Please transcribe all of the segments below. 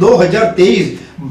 2023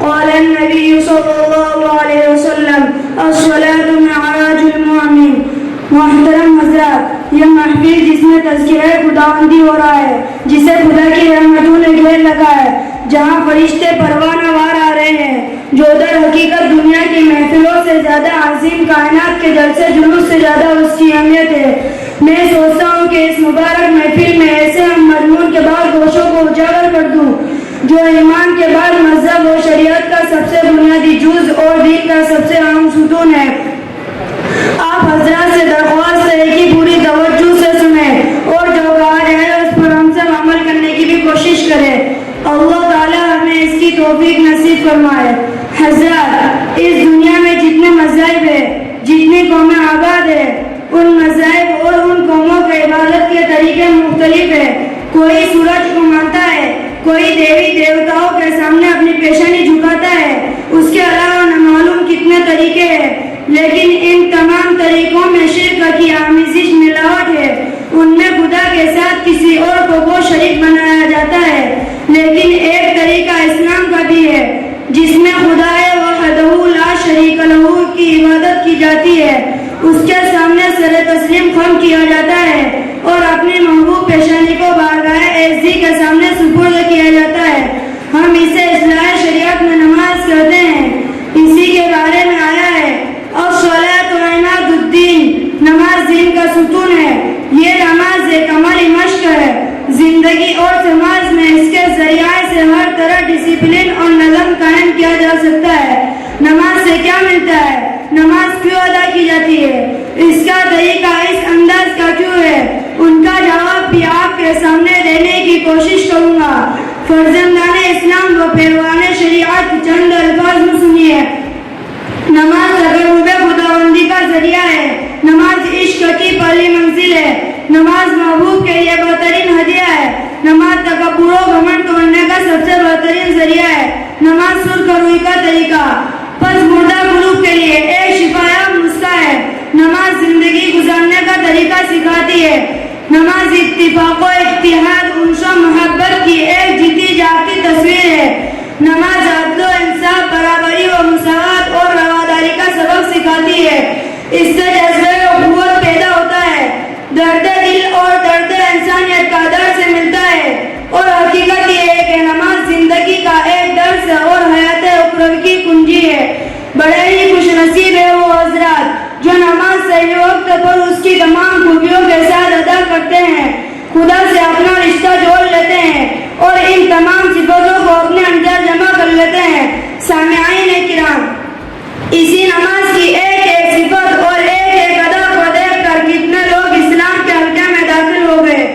قال النبي صلى الله عليه وسلم الصلاة معراج المؤمن۔ محترم حضرات، یہ محفل جس میں تذکرہ خداوندی ہو رہا ہے، جسے خدا کی رحمتوں نے گھیر رکھا ہے، جہاں فرشتے پروانہ وار آ رہے ہیں، جو در حقیقت دنیا کی محفلوں سے زیادہ عظیم، کائنات کے جلسے جلوس سے زیادہ اس کی اہمیت ہے۔ میں سوچتا ہوں کہ اس مبارک محفل میں ایسے ہم مضمون کے بعد گوشوں کو اجاگر کر دوں جو ایمان کے بعد مذہب و شریعت کا سب سے بنیادی جز اور دین کا سب سے اہم ستون ہے۔ آپ حضرات سے درخواست ہے کہ پوری توجہ سے سنیں اور جو کہا جائے اس پر ہم سب عمل کرنے کی بھی کوشش کریں۔ اللہ تعالیٰ ہمیں اس کی توفیق نصیب فرمائے۔ حضرات، اس دنیا میں جتنے مذاہب ہیں، جتنی قومیں آباد ہیں، ان مذاہب اور ان قوموں کے عبادت کے طریقے مختلف ہیں۔ کوئی سورج کو مانتا ہے، کوئی دیوی دیوتاؤں کے سامنے اپنی پیشانی جھکاتا ہے، اس کے علاوہ نہ معلوم کتنے طریقے ہیں، لیکن ان تمام طریقوں میں شرک کی آمیزش ملاوٹ ہے۔ ان میں خدا کے ساتھ کسی اور کو شریک بنایا جاتا ہے، لیکن ایک طریقہ اسلام کا بھی ہے جس میں خدا وحدہ لا شریک لہ کی عبادت کی جاتی ہے، اس کے سامنے سر تسلیم خم کیا جاتا ہے اور اپنی محبوب پیشانی کو بارگاہ عزی کے سامنے سپرد کیا جاتا ہے۔ ہم اسے اصلاح شریعت میں نماز کہتے ہیں۔ اسی کے بارے میں آیا ہے الصلاۃ عماد الدین، نماز دین کا ستون ہے۔ یہ نماز ایک عملی مشق ہے، زندگی اور سماج میں اس کے ذریعے سے ہر طرح ڈسپلن اور نظم قائم کیا جا سکتا ہے۔ نماز سے کیا ملتا ہے؟ نماز کیوں ادا کی جاتی ہے؟ اس کا طریقہ اس انداز کا کیوں ہے؟ ان کا جواب بھی آپ کے سامنے دینے کی کوشش کروں گا۔ فرزندان اسلام و پیروان شریعت، چند الفاظ میں سنیے۔ نماز تقرب خداوندی کا ذریعہ ہے، نماز عشق کی پہلی منزل ہے، نماز محبوب کے لیے بہترین ہدیہ ہے، نماز تکبر و گھمنڈ توڑنے کا سب سے بہترین ذریعہ ہے، نماز سرخ روئی کا طریقہ پس مردہ قلوب کے لیے ایک شفایاب نسخہ ہے، نماز زندگی گزارنے کا طریقہ سکھاتی ہے، نماز اتفاق و اتحاد، انس و محبت کی ایک جیتی جاگتی تصویر ہے، نماز عدل و انصاف، برابری و مساوات اور رواداری کا سبق سکھاتی ہے۔ اس سے جذبہ و قوت پیدا ہوتا ہے، درد دل اور درد انسانیت کا درس ملتا ہے، اور حقیقت یہ ہے کہ نماز زندگی کا ایک درس اور حیات اخروی کی کنجی ہے۔ بڑے ہی خوش نصیب ہے وہ حضرات جو نماز صحیح وقت پر اس کی تمام خوبیوں کے ساتھ ادا کرتے ہیں، خدا سے اپنا رشتہ جوڑ لیتے ہیں اور ان تمام صفتوں کو اپنے اندر جمع کر لیتے ہیں۔ سامعین کرام، اسی نماز کی ایک ایک صفت اور ایک ایک ادا کو دیکھ کر کتنے لوگ اسلام کے حلقے میں داخل ہو گئے۔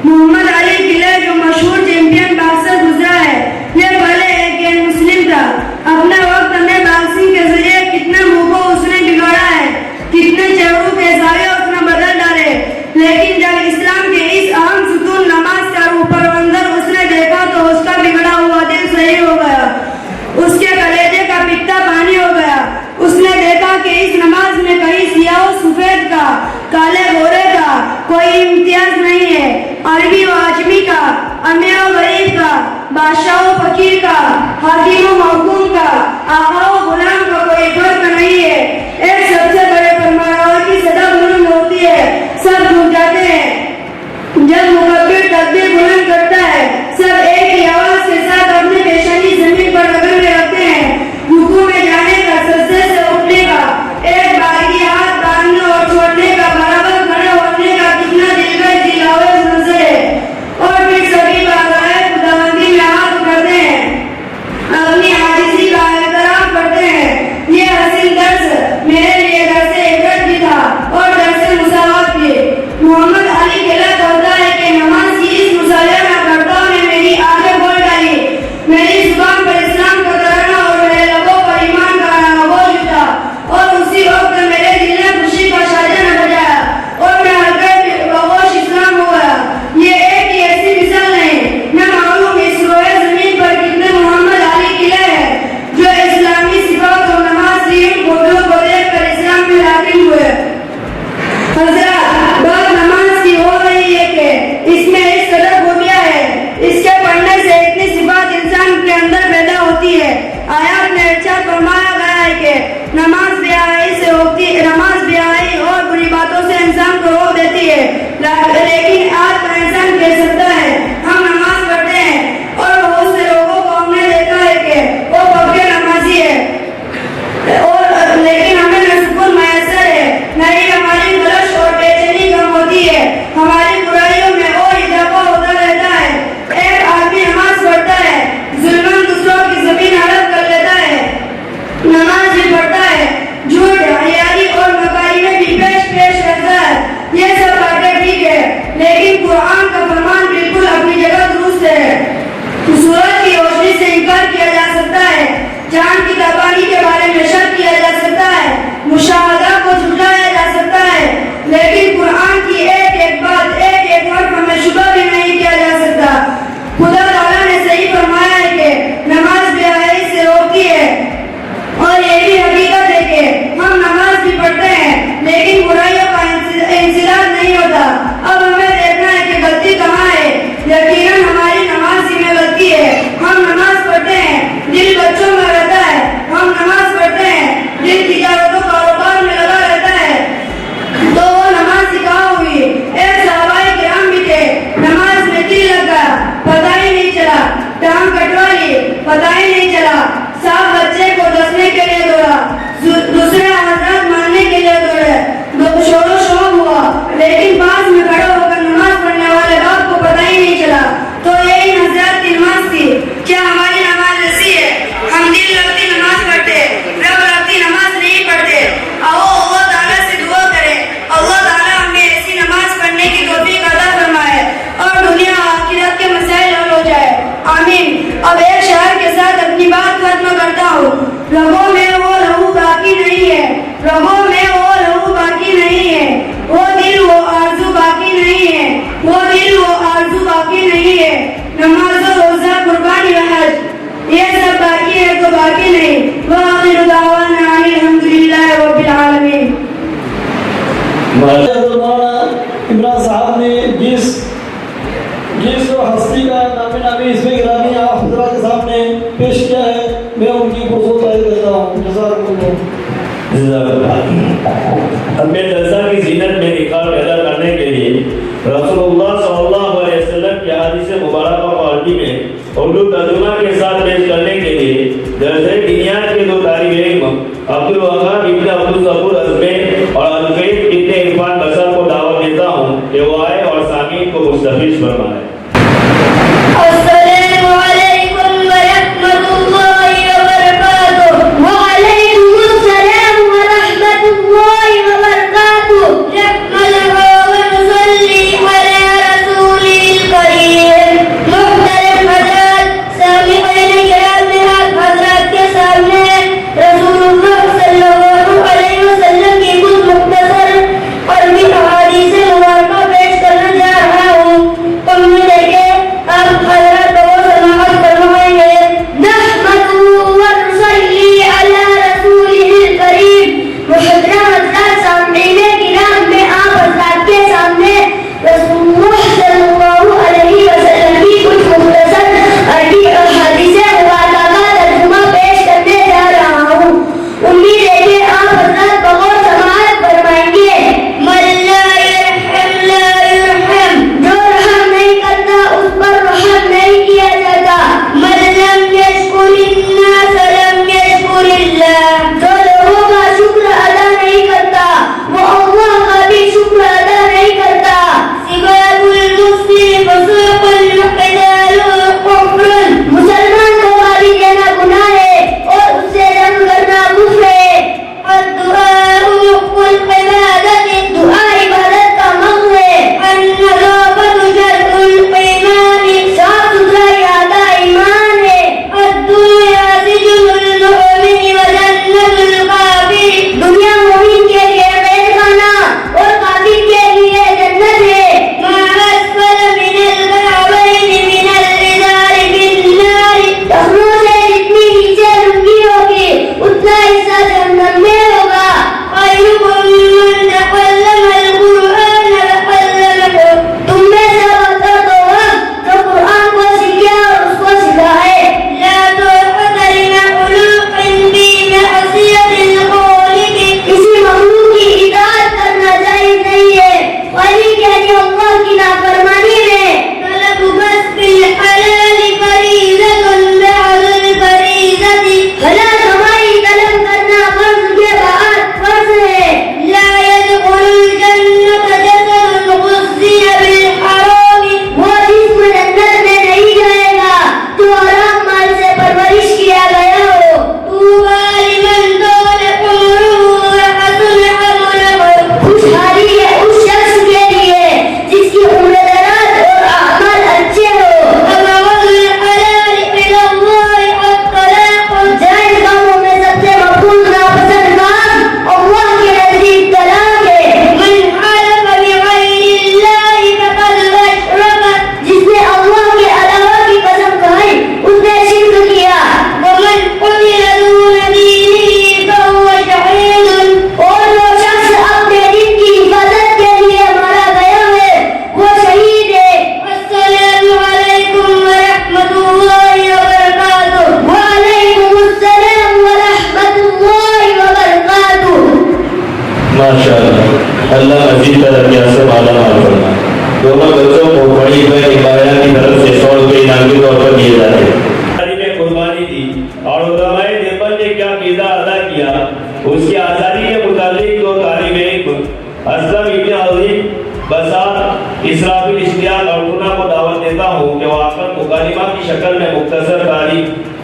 محمد علی قلعہ جو مشہور چیمپئن باکسر گزرا ہے، یہ پہلے ایک غیر مسلم تھا۔ اپنے وقت میں باکسنگ کے ذریعے کتنے منہ کو اس نے بگاڑا ہے، کتنے چہروں کے زاویے اس نے بدل ڈالے، لیکن جب اسلام کے اس اہم ستون نماز کا روح پرور اس نے دیکھا تو اس کا بگڑا ہوا دل صحیح ہو گیا، اس کے کلیجے کا پتا پانی ہو گیا۔ اس نے دیکھا کہ اس نماز میں کہیں سیاہ و سفید کا، کالے گورے کا کوئی امتیاز نہیں ہے، عربی و عجمی کا، امیر و غریب کا، بادشاہ و فقیر کا، حاکم و محکوم کا، آقا و غلام کا کوئی فرق نہیں ہے۔ ایک سب سے بڑے فرمانروا کی صدا بلند ہوتی ہے، سب جھک جاتے ہیں۔ جب مکبر تکبیر بلند کرتا ہے، سب ایک ہی آواز کے ساتھ اپنی پیشانی زمین پر رگڑ کے رکھتے ہیں۔ رکوع میں جانے کا سجدے سے فرمایا گیا ہے کہ نماز بے حیائی اور بری باتوں سے انسان کو روک دیتی ہے، لیکن آج کا انسان کہہ سکتا ہے ہم نماز پڑھتے ہیں، اور بہت سے لوگوں کو ہم نے دیکھا ہے کہ وہ پکے نمازی ہے، اور لیکن ہمیں نہ سکون میسر ہے، نہ ہی ہماری خلش اور بے چینی کم ہوتی ہے، ہماری برائیوں میں اور اضافہ ہوتا رہتا ہے۔ ایک آدمی نماز پڑھتا ہے، ظلمن دوسروں کی زمین ہڑپ کر لیتا ہے، نماز بھی پڑھتا ہے، جھوٹ حیائی اور مکاری میں بھی پیش رہتا ہے، یہ سب باتیں ٹھیک ہے، لیکن قرآن کا فرمان بالکل اپنی جگہ درست ہے۔ سورج کی روشنی سے انکار کیا جا سکتا ہے، چاند کی تابانی کے بارے میں شک کیا جا سکتا ہے، مشاہدہ کو جھٹلایا جا سکتا ہے، لیکن قرآن کی ایک بات ایک حرف میں شبہ بھی نہیں کیا جا سکتا۔ خدا تعالیٰ نے صحیح فرمایا ہے کہ نماز بے حیائی سے روکتی ہے، اور یہ بھی حقیقت ہے کہ ہم نماز بھی پڑھتے ہیں لیکن برائیوں کا انسداد نہیں ہوتا۔ اب ہمیں دیکھنا ہے کہ غلطی کہاں ہے۔ یقیناً ہماری نماز ہی میں غلطی ہے۔ ہم نماز پڑھتے ہیں، دل بچوں میں رہتا ہے، ہم نماز پڑھتے ہیں، دل تجارت و کاروبار میں لگا رہتا ہے، تو وہ نماز سکھا ہوئی۔ ایک صحابہ کرام بھی تھے، نماز میں دل لگ گیا، پتہ ہی نہیں چلا، ٹانگ کٹوا لی، پتہ ہی نہیں چلا، صاحب بچے کو دسنے کے لیے دوڑا، دوسرے حضرات ماننے کے لیے دوڑے، شور و شوق ہوا، لیکن پاس میں کھڑے ہو کر نماز پڑھنے والے باپ کو پتہ ہی نہیں چلا۔ تو یہی حضرات کی نماز تھی۔ کیا ہماری نماز ایسی ہے؟ ہم دل لگتی نماز پڑھتے، رب لگتی نماز نہیں پڑھتے۔ آؤ اللہ تعالیٰ سے دعا کریں، اللہ تعالیٰ ہمیں ایسی نماز پڑھنے کی توفیق عطا فرمائے اور دنیا و آخرت کے مسائل حل ہو جائے، آمین۔ اب ایک شعر کے ساتھ اپنی بات ختم کرتا ہوں۔ رگوں میں وہ لہو باقی نہیں ہے، رگوں میں وہ لہو باقی نہیں ہے، وہ دل وہ آرزو باقی نہیں ہے، وہ دل وہ آرزو باقی نہیں ہے، نماز و روزہ قربانی و حج یہ سب باقی ہے تو باقی نہیں۔ وآخر دعوانا ان الحمدللہ رب العالمین۔ عمران صاحب نے جس ہستی کا نامی اس میں گرامی آپ حضرات کے سامنے پیش کیا ہے، میں ان کی بہت تعریف کرتا ہوں۔ جزاک اللہ۔ ہمیں جلسہ کی زینت میں نکھار پیدا کرنے کے لیے رسول اللہ صلی اللہ علیہ وسلم کی حدیث مبارکہ کو عربی میں اردو ترجمہ کے ساتھ پیش کرنے کے لیے جلسہ بنیاد کے دو طالب علم عبدالوہاب ابن عبدالصبور ازمین اور الفید ابن عرفان بشر کو دعوت دیتا ہوں کہ وہ آئے اور سامعین کو مستفیض فرمائے۔ السلام علیکم ورحمۃ اللہ وبرکاتہ۔ وعلیکم السلام ورحمۃ اللہ وبرکاتہ۔ نحمده ونصلي على رسوله الكريم۔ محترم حضرات، سامعین کرام، حضرات کے سامنے رسول اللہ صلی اللہ علیہ وسلم کی کچھ مختصر عربی احادیث مبارکہ پیش کرنے جا رہا ہوں۔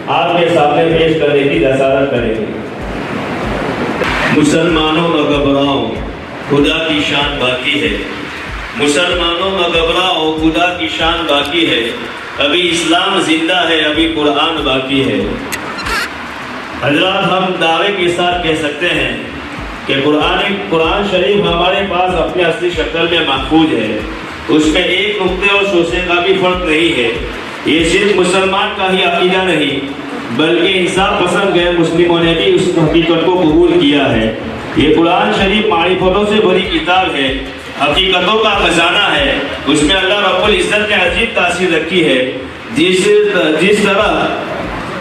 آپ کے سامنے پیش کرنے کی جسارت کریں گے۔ مسلمانوں میں گھبراؤ، خدا کی شان باقی ہے۔ مسلمانوں میں گھبراؤ، خدا کی شان باقی ہے۔ ابھی اسلام زندہ ہے، ابھی قرآن باقی ہے۔ حضرات، ہم دعوے کے ساتھ کہہ سکتے ہیں کہ قرآن شریف ہمارے پاس اپنے اصلی شکل میں محفوظ ہے۔ اس میں ایک نقطے اور شوشے کا بھی فرق نہیں ہے۔ یہ صرف مسلمان کا ہی عقیدہ نہیں بلکہ انصاف پسند غیر مسلموں نے بھی اس حقیقت کو قبول کیا ہے۔ یہ قرآن شریف معرفتوں سے بڑی کتاب ہے، حقیقتوں کا خزانہ ہے۔ اس میں اللہ رب العزت نے عجیب تاثیر رکھی ہے۔ جس طرح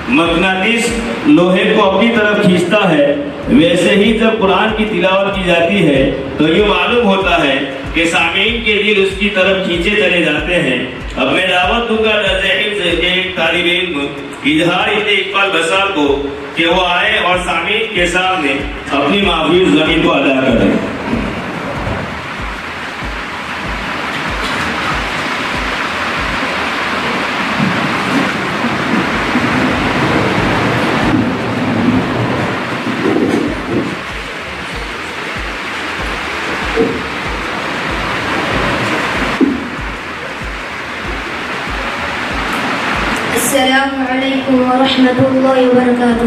مغناطیس لوہے کو اپنی طرف کھینچتا ہے، ویسے ہی جب قرآن کی تلاوت کی جاتی ہے تو یہ معلوم ہوتا ہے کہ سامعین کے دل اس کی طرف کھینچے چلے جاتے ہیں۔ اب میں دعوت دوں گا درجہ حفظ کے ایک طالب علم اظہار اقبال بسار کو کہ وہ آئے اور سامعین کے سامنے اپنی محفوظ زمین کو ادا کریں۔ السلام علیکم ورحمۃ اللہ وبرکاتہ۔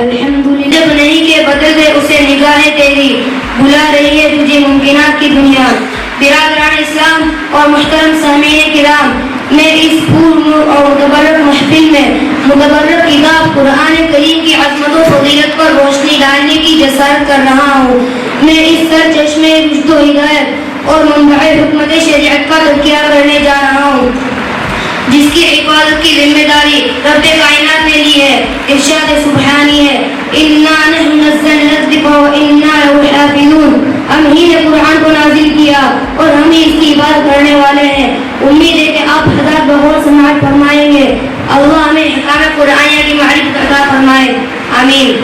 الحمدللہ جب نہیں کہ بدل دے اسے نگاہیں تیری، بلا رہی ہے تجھے ممکنات کی دنیا۔ برادران اسلام اور محترم سامعین کرام، میں اس پور نور اور متبرک محفل میں متبرک کتاب قرآن کریم کی عظمت و فضیلت پر روشنی ڈالنے کی جسارت کر رہا ہوں۔ میں اس سرچشمے رشد و ہدایت اور منبع حکمت شریعت کا تذکرہ کرنے جا رہا ہوں، جس کی حفاظت کی ذمہ داری رب کائنات نے لی ہے۔ ارشاد سبحانی ہے، اِنَّا نَحْنُ نَزَّلْنَا الذِّكْرَ وَإِنَّا لَهُ حَافِظُونَ۔ ہم ہی نے قرآن کو نازل کیا اور ہم ہی اس کی عبادت کرنے والے ہیں۔ امید ہے کہ آپ حضرات بغور سماعت فرمائیں گے۔ اللہ ہمیں حکمت قرآنیہ کی معرفت عطا فرمائے، آمین۔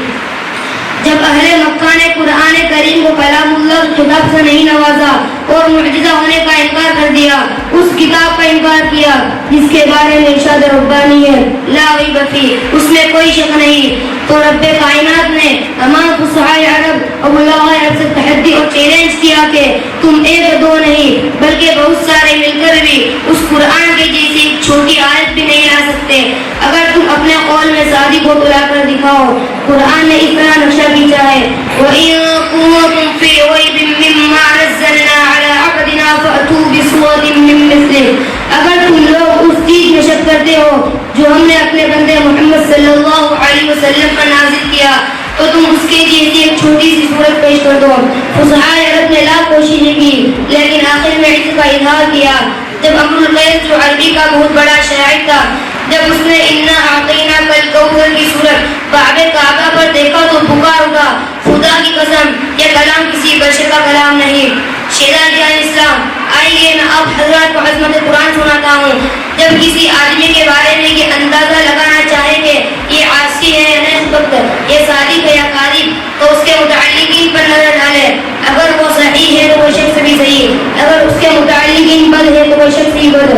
جب اہل مکہ نے قرآن کریم کو کلام اللہ خطاب سے نہیں نوازا اور معجزہ ہونے کا انکار کر دیا، اس کتاب کا انکار کیا جس کے بارے میں ارشاد ربانی ہے، لا ریب فیہ، اس میں کوئی شک نہیں، تو رب کائنات نے تمام فصحاء عرب اور بلاغاء عرب سے تحدی اور چیلنج کیا کہ تم ایک دو نہیں بلکہ بہت سارے مل کر بھی اس قرآن کے جیسی ایک چھوٹی آیت بھی نہیں لا سکتے۔ اگر تم اپنے قول میں صادق ہو تو لا کر دکھاؤ۔ قرآن نے اس طرح نقشہ کھینچا ہے، وَإِن كُنتُمْ فِي رَيْبٍ مِّمَّا نَزَّلْنَا عَلَىٰ عَبْدِنَا فَأْتُوا بِسُورَةٍ مِّن مِّثْلِهِ۔ اگر تم لوگ اس چیز میں شک کرتے ہو جو ہم نے اپنے بندے محمد صلی اللہ علیہ وسلم پر نازل کیا تو تم اس کے جیسی ایک چھوٹی سی صورت پیش کر دو۔ فصحاء عرب نے لاکھ کوششیں کی لیکن آخر میں اس کا اظہار کیا۔ جب امر القیس جو عربی کا بہت بڑا شاعر تھا، جب اس نے اِنَّا أَعْطَيْنَاكَ الْكَوْثَرَ کی صورت بابِ کعبہ پر دیکھا تو پکار اٹھا، خدا کی قسم یہ کلام کسی بشر کا کلام نہیں۔ شہزاد جان اسلام، آئیے میں آپ حضرات کو عظمت قرآن سناتا ہوں۔ جب کسی آدمی کے بارے میں یہ اندازہ لگانا چاہے کہ یہ عاصی ہے یا نیک بخت، یہ صادق ہے یا کاذب، تو اس کے متعلقین پر نظر ڈالے۔ اگر وہ صحیح ہے تو وہ شخص بھی صحیح، اگر اس کے متعلقین بد ہے تو وہ شخص بھی بد۔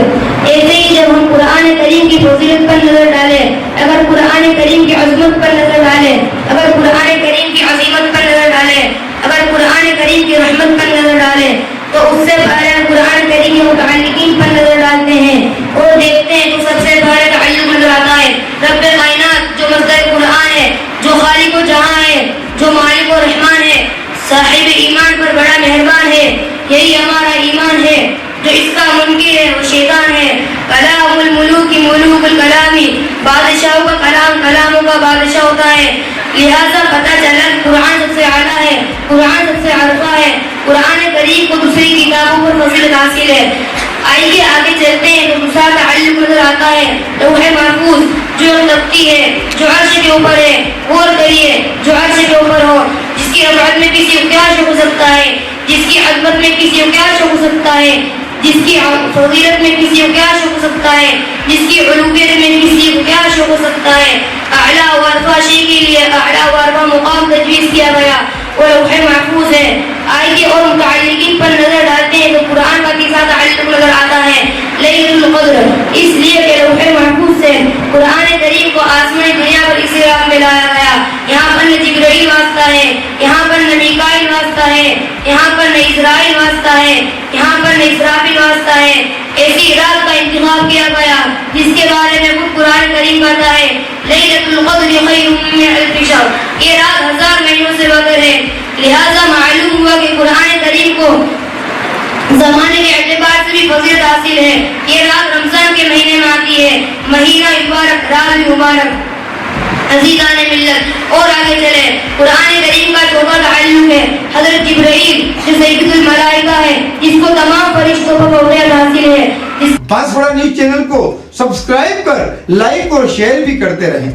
ایسے ہی جب ہم قرآن کریم کی فضیلت پر نظر ڈالیں، اگر قرآن کریم کی عظمت پر نظر ڈالیں، اگر قرآن کریم کی عظیمت پر نظر ڈالیں، اگر قرآن کریم کی رحمت پر نظر ڈالیں، تو اس سے پہلے قرآن کریم کے متعلقین پر نظر ڈالتے ہیں اور دیکھتے ہیں تو سب سے پہلے تعلق نظر آتا ہے رب کائنات جو مصدر قرآن ہے، جو خالق و جہاں ہے، جو مالک و رحمان ہے، صاحب ایمان پر بڑا مہربان ہے۔ یہی ہمارا ایمان ہے۔ جو اس کا منکر ہے وہ شیطان ہے۔ کلام الملوک ملوک الکلامی، بادشاہوں کا کلام کلاموں کا بادشاہ ہوتا ہے۔ لہذا پتہ چلا قرآن سب سے اعلیٰ ہے، قرآن سب سے عرفہ ہے، قرآن کریم کو دوسری کتابوں پر فضیلت حاصل ہے۔ آئیے آگے چلتے ہیں تو دوسرا تعلق نظر آتا ہے لوح محفوظ جو تختی ہے، جو عرش کے اوپر ہے۔ غور کریے، جو عرش کے اوپر ہو، جس کی رفعت میں کسی کو کیا شک ہو سکتا ہے، جس کی عظمت میں کسی کو کیا شک ہو سکتا ہے، جس کی فضیلت میں کسی کو کیا شک ہو سکتا ہے، جس کی علویت میں کسی کو کیا شک ہو سکتا ہے۔ اعلیٰ و عرفہ شے کے لیے اعلیٰ و عرفہ مقام تجویز کیا گیا، وہ لوح محفوظ ہے۔ آئیے اور متعلقین پر نظر ڈالتے ہیں تو قرآن کا تیسرا تعلق نظر آتا ہے لیلۃ القدر، اس لیے کہ لوح محفوظ سے قرآن کریم کو آسمان یہاں پر نہ اسرائیل واسطہ ہے، یہاں پر نہ اسرافیل واسطہ ہے۔ ایسی رات کا انتخاب کیا گیا جس کے بارے میں خود قرآن کریم کہتا ہے لیلۃ القدر خیر من الف شہر، یہ رات 1000 مہینوں سے بہتر ہے۔ لہذا معلوم ہوا کہ قرآن کریم کو زمانے کے اعتبار سے بھی فضیلت حاصل ہے۔ یہ رات رمضان کے مہینے میں آتی ہے، مہینہ مبارک، رات بھی مبارک۔ عزیزان ملت، اور آگے چلے، قرآن کریم کا چوتھا تعلق ہے حضرت جبرائیل جو سید الملائکہ ہے، جس کو تمام فرشتوں کو فضیلت حاصل ہے۔ بانس بڑا نیوز چینل کو سبسکرائب کر لائک اور شیئر بھی کرتے رہیں۔